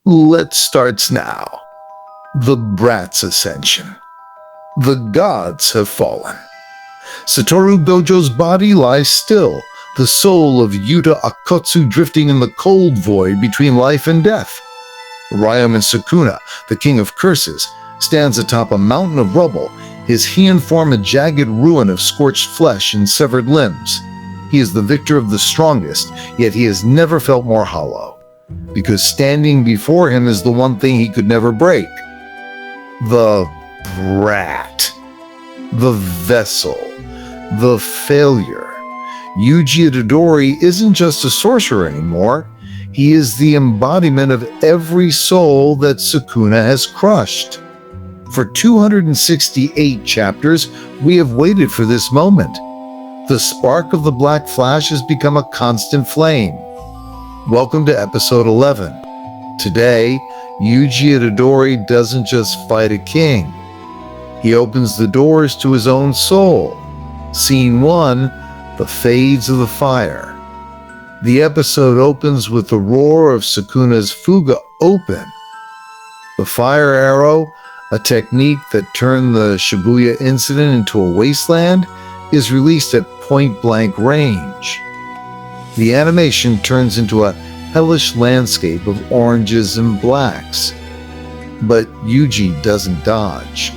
Let's start now. The BRAT's ascension. The gods have fallen. Satoru Gojo's body lies still, the soul of Yuta Okkotsu drifting in the cold void between life and death. Ryomen Sukuna, the king of curses, stands atop a mountain of rubble. His hand form a jagged ruin of scorched flesh and severed limbs. He is the victor of the strongest, yet he has never felt more hollow, because standing before him is the one thing he could never break. The BRAT. The vessel. The failure. Yuji Itadori isn't just a sorcerer anymore. He is the embodiment of every soul that Sukuna has crushed. For 268 chapters, we have waited for this moment. The spark of the Black Flash has become a constant flame. Welcome to episode 11. Today, Yuji Itadori doesn't just fight a king. He opens the doors to his own soul. Scene 1, The Fades of the Fire. The episode opens with the roar of Sukuna's Fuga open. The fire arrow, a technique that turned the Shibuya incident into a wasteland, is released at point-blank range. The animation turns into a hellish landscape of oranges and blacks. But Yuji doesn't dodge.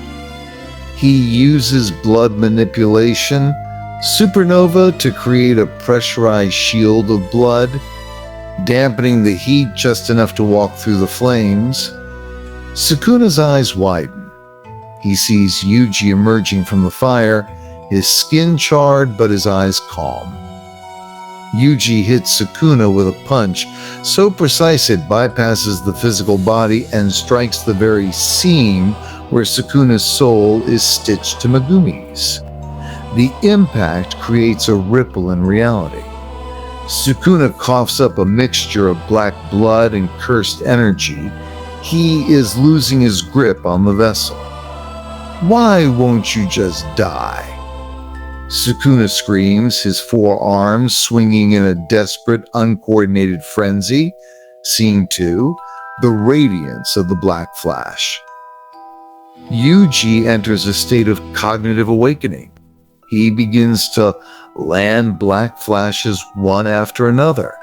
He uses blood manipulation, Supernova, to create a pressurized shield of blood, dampening the heat just enough to walk through the flames. Sukuna's eyes widen. He sees Yuji emerging from the fire, his skin charred but his eyes calm. Yuji hits Sukuna with a punch so precise it bypasses the physical body and strikes the very seam where Sukuna's soul is stitched to Megumi's. The impact creates a ripple in reality. Sukuna coughs up a mixture of black blood and cursed energy. He is losing his grip on the vessel. "Why won't you just die?" Sukuna screams, his forearms swinging in a desperate, uncoordinated frenzy. Scene 2, The Radiance of the Black Flash. Yuji enters a state of cognitive awakening. He begins to land black flashes one after another,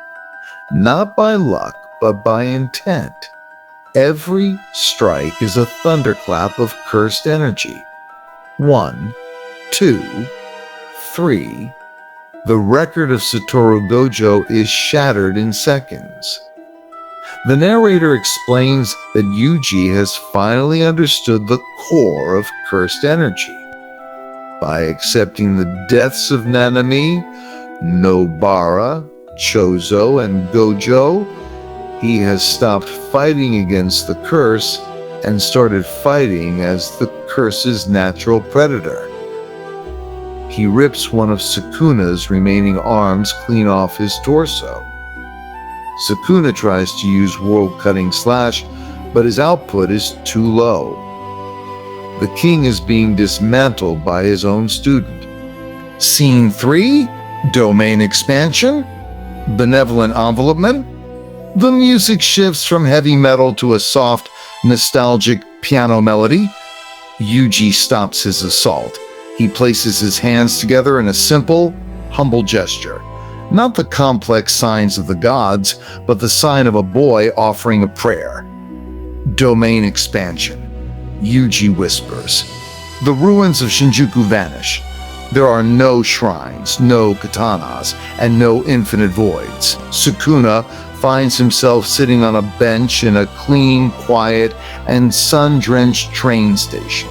not by luck, but by intent. Every strike is a thunderclap of cursed energy. 1, 2, 3. The record of Satoru Gojo is shattered in seconds. The narrator explains that Yuji has finally understood the core of cursed energy. By accepting the deaths of Nanami, Nobara, Chozo, and Gojo, he has stopped fighting against the curse and started fighting as the curse's natural predator. He rips one of Sukuna's remaining arms clean off his torso. Sukuna tries to use world-cutting slash, but his output is too low. The king is being dismantled by his own student. Scene 3, Domain Expansion, Benevolent Envelopment. The music shifts from heavy metal to a soft, nostalgic piano melody. Yuji stops his assault. He places his hands together in a simple, humble gesture. Not the complex signs of the gods, but the sign of a boy offering a prayer. Domain Expansion. Yuji whispers. The ruins of Shinjuku vanish. There are no shrines, no katanas, and no infinite voids. Sukuna finds himself sitting on a bench in a clean, quiet, and sun-drenched train station.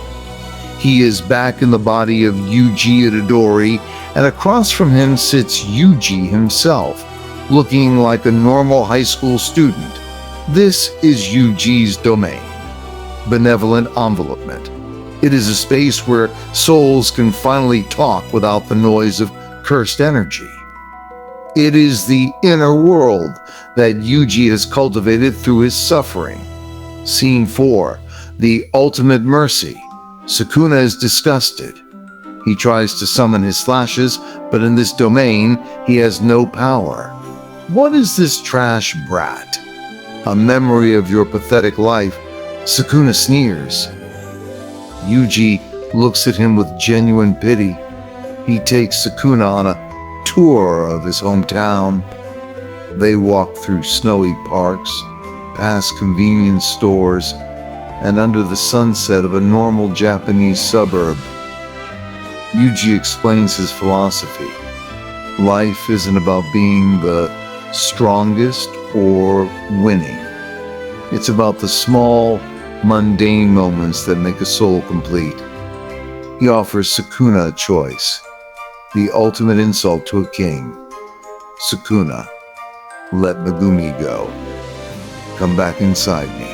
He is back in the body of Yuji Itadori, and across from him sits Yuji himself, looking like a normal high school student. This is Yuji's domain. Benevolent Envelopment. It is a space where souls can finally talk without the noise of cursed energy. It is the inner world that Yuji has cultivated through his suffering. Scene 4, The Ultimate Mercy. Sukuna is disgusted. He tries to summon his slashes, but in this domain, he has no power. What is this trash brat? A memory of your pathetic life, Sukuna sneers. Yuji looks at him with genuine pity. He takes Sukuna on a tour of his hometown. They walk through snowy parks, past convenience stores, and under the sunset of a normal Japanese suburb. Yuji explains his philosophy. Life isn't about being the strongest or winning. It's about the small, mundane moments that make a soul complete. He offers Sukuna a choice, the ultimate insult to a king. Sukuna, let Megumi go. Come back inside me.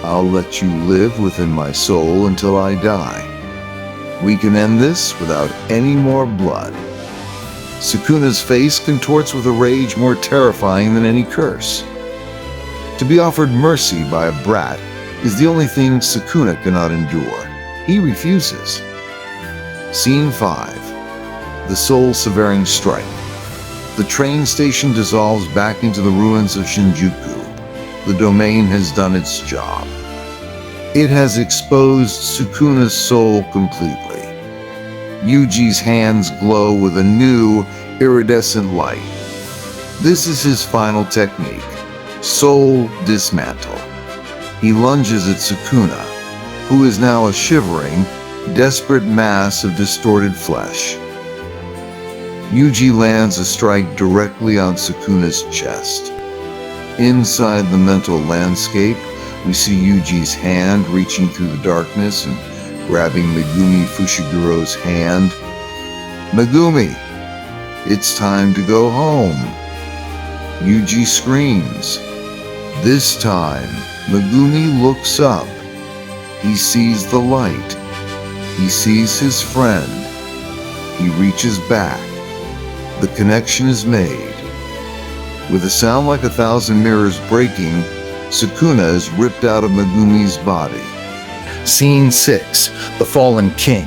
I'll let you live within my soul until I die. We can end this without any more blood. Sukuna's face contorts with a rage more terrifying than any curse. To be offered mercy by a brat is the only thing Sukuna cannot endure. He refuses. Scene 5. The soul-severing strike. The train station dissolves back into the ruins of Shinjuku. The domain has done its job. It has exposed Sukuna's soul completely. Yuji's hands glow with a new, iridescent light. This is his final technique, soul dismantle. He lunges at Sukuna, who is now a shivering, desperate mass of distorted flesh. Yuji lands a strike directly on Sukuna's chest. Inside the mental landscape, we see Yuji's hand reaching through the darkness and grabbing Megumi Fushiguro's hand. Megumi, it's time to go home. Yuji screams. This time, Megumi looks up. He sees the light. He sees his friend. He reaches back. The connection is made. With a sound like 1,000 mirrors breaking, Sukuna is ripped out of Megumi's body. Scene 6. The Fallen King.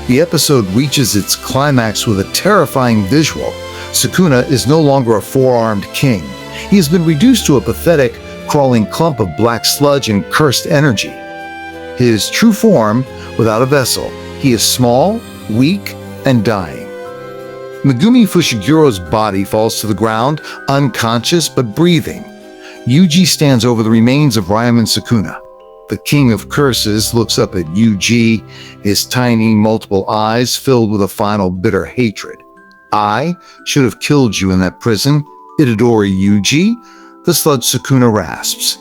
The episode reaches its climax with a terrifying visual. Sukuna is no longer a four-armed king. He has been reduced to a pathetic, crawling clump of black sludge and cursed energy. His true form, without a vessel, he is small, weak, and dying. Megumi Fushiguro's body falls to the ground, unconscious but breathing. Yuji stands over the remains of Ryomen Sukuna. The King of Curses looks up at Yuji, his tiny, multiple eyes filled with a final bitter hatred. I should have killed you in that prison, Itadori Yuji, the sludge Sukuna rasps.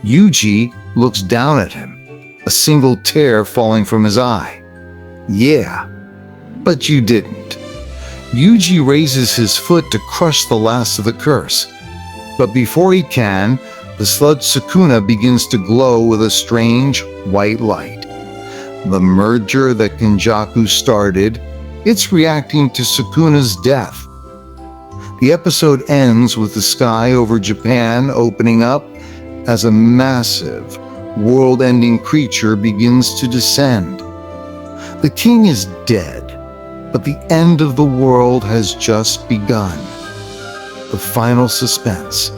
Yuji looks down at him, a single tear falling from his eye. Yeah, but you didn't. Yuji raises his foot to crush the last of the curse. But before he can, the sludge Sukuna begins to glow with a strange white light. The merger that Kenjaku started, it's reacting to Sukuna's death. The episode ends with the sky over Japan opening up as a massive, world-ending creature begins to descend. The king is dead, but the end of the world has just begun. The final suspense.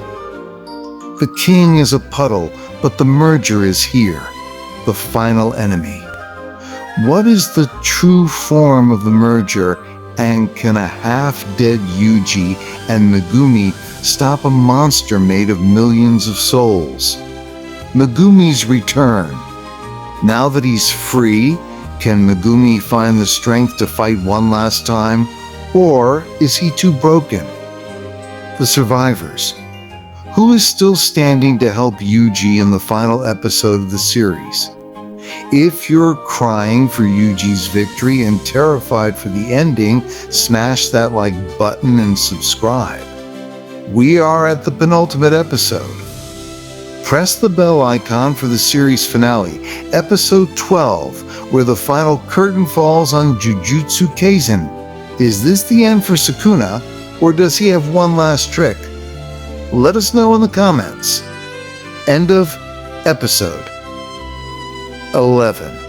The king is a puddle, but the merger is here, the final enemy. What is the true form of the merger, and can a half-dead Yuji and Megumi stop a monster made of millions of souls? Megumi's return. Now that he's free, can Megumi find the strength to fight one last time, or is he too broken? The survivors. Who is still standing to help Yuji in the final episode of the series? If you're crying for Yuji's victory and terrified for the ending, smash that like button and subscribe. We are at the penultimate episode. Press the bell icon for the series finale, episode 12, where the final curtain falls on Jujutsu Kaisen. Is this the end for Sukuna, or does he have one last trick? Let us know in the comments. End of episode 11.